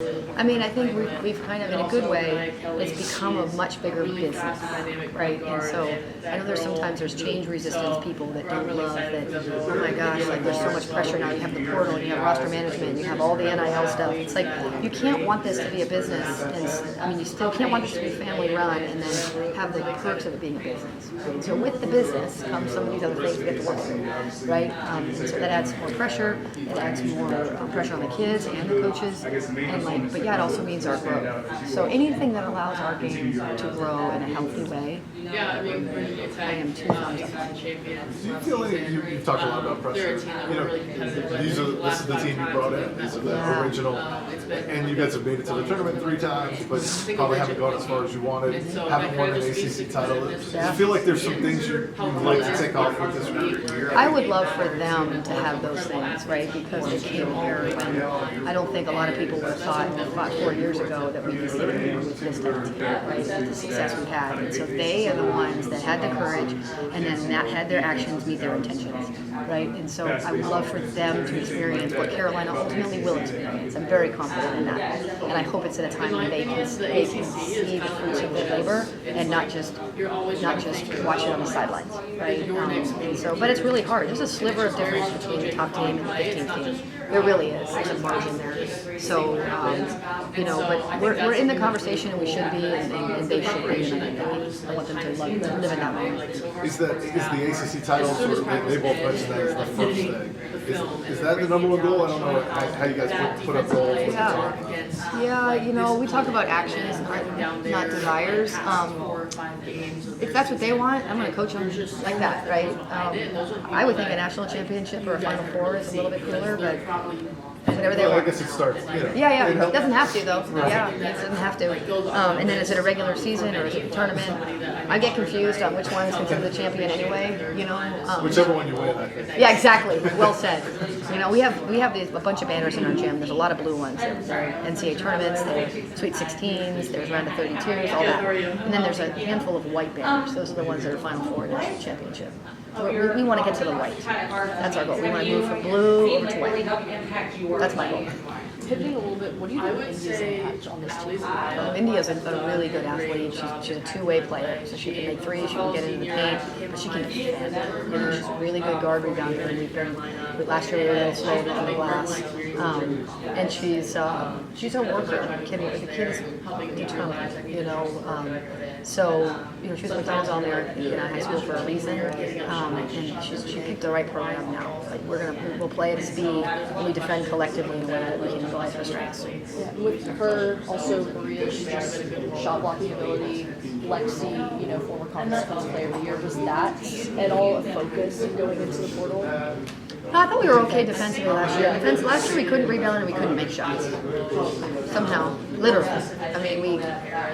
I mean, I think we've kind of, in a good way, it's become a much bigger business, right? And so I know there's change resistance people that don't love that, oh my gosh, like there's so much pressure now. You have the portal, and you have roster management, you have all the NIL stuff. It's like, you can't want this to be a business, and I mean, you still can't want this to be family run and then have the perks of it being a business, right? So with the business comes some of these other things we get to work through, right? And so that adds more pressure, it adds more pressure on the kids and the coaches, and but yeah, it also means our growth. So anything that allows our game to grow in a healthy way, I am 2 thumbs up. Do you feel like you've talked a lot about pressure? This is the team you brought in. These are the original, and you guys have made it to the tournament 3 times, but probably haven't gone as far as you wanted. Haven't won an ACC title. Do you feel like there's some things you'd like to take off with this group? I would love for them to have those things, right? Because they came here, and I don't think a lot of people would have thought 4 years ago that we'd be sitting here with this type of team, right? With the success we had. And so they are the ones that had the courage and then that had their actions meet their intentions, right? And so I would love for them to experience what Carolina ultimately will experience. I'm very confident in that. And I hope it's at a time when they can see the fruits of their labor and not just watch it on the sidelines, right? And so, but it's really hard. There's a sliver of difference between the top team and the 15th team. There really is. There's a margin there. So, but we're in the conversation, and we should be, and they should be. And I want them to live in that moment. Is the ACC title sort of, they both mentioned that as the first thing. Is that the number 1 goal? I don't know how you guys put up goals. Yeah, we talk about actions, not desires. If that's what they want, I'm going to coach them like that, right? I would think a national championship or a Final Four is a little bit cooler, but whatever they want. I guess it starts. Yeah. It doesn't have to, though. Right. Yeah, it doesn't have to. And then is it a regular season or is it a tournament? I get confused on which one is considered the champion anyway. Whichever one you win, I think. Yeah, exactly. Well said. We have a bunch of banners in our gym. There's a lot of blue ones. There's NCAA tournaments. There's Sweet 16s. There's round of 32s. All that. And then there's a handful of white banners. Those are the ones that are Final Four national championship. We want to get to the white. That's our goal. We want to move from blue over to white. That's my goal. Pivoting a little bit, what do you think India's impact on this team? India's a really good athlete. She's a two-way player, so she can make threes, she can get into the paint, but she can defend. She's a really good guard rebounder, and last year we were a little slow on the glass. And she's a worker. The kid is determined. So she was McDonald's on there in high school for a reason, and she picked the right program now. Like we'll play at speed and we defend collectively in a way that we can utilize her strengths. Yeah, with her also Maria's just shot blocking ability, Lexi, former Conference Player of the Year, was that at all a focus going into the portal? I thought we were okay defensively last year. Last year we couldn't rebound and we couldn't make shots. Somehow, literally. I mean,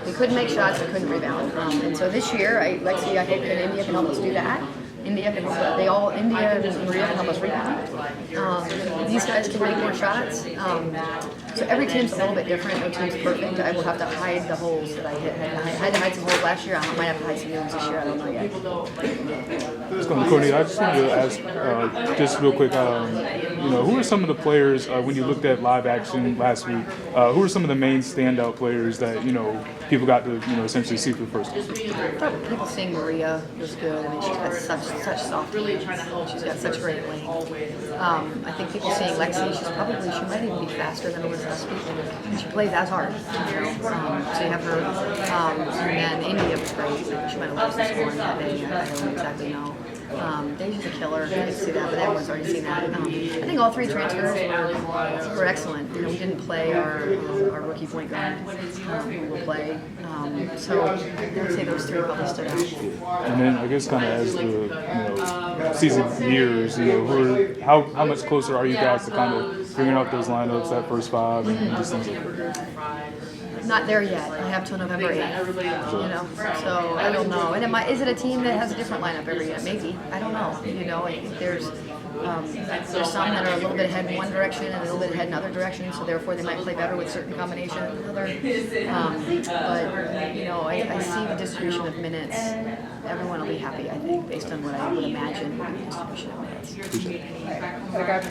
we couldn't make shots, we couldn't rebound. And so this year, Lexi, I hope that India can help us do that. India and Maria can help us rebound. These guys can make more shots. So every team's a little bit different. No team's perfect. I will have to hide the holes that I hit. I had to hide some holes last year. I might have to hide some new ones this year. I don't know yet. Courtney, I just wanted to ask, just real quick, who are some of the players, when you looked at live action last week, who are some of the main standout players that, people got to, essentially see for the first time? I thought people seeing Maria was good. I mean, she's got such soft hands. She's got such great length. I think people seeing Lexi, she might even be faster than Elizabeth speaking. She plays as hard. So you have her, and then India was great. She might have lost the score that day. I don't exactly know. Deja's a killer. You can see that, but everyone's already seen that. I think all 3 transfers were excellent. We didn't play our rookie point guard who will play. So I would say those 3 probably stood out. And then I guess kind of as the season nears, how much closer are you guys to kind of figuring out those lineups, that first 5, and just things like that? Not there yet. I have till November 8th. So I don't know. And is it a team that has a different lineup every year? Maybe. I don't know. I think there's some that are a little bit ahead in one direction and a little bit ahead in other directions, so therefore they might play better with certain combinations than other. I see the distribution of minutes. Everyone will be happy, I think, based on what I would imagine would be the distribution of minutes. Appreciate it. All right.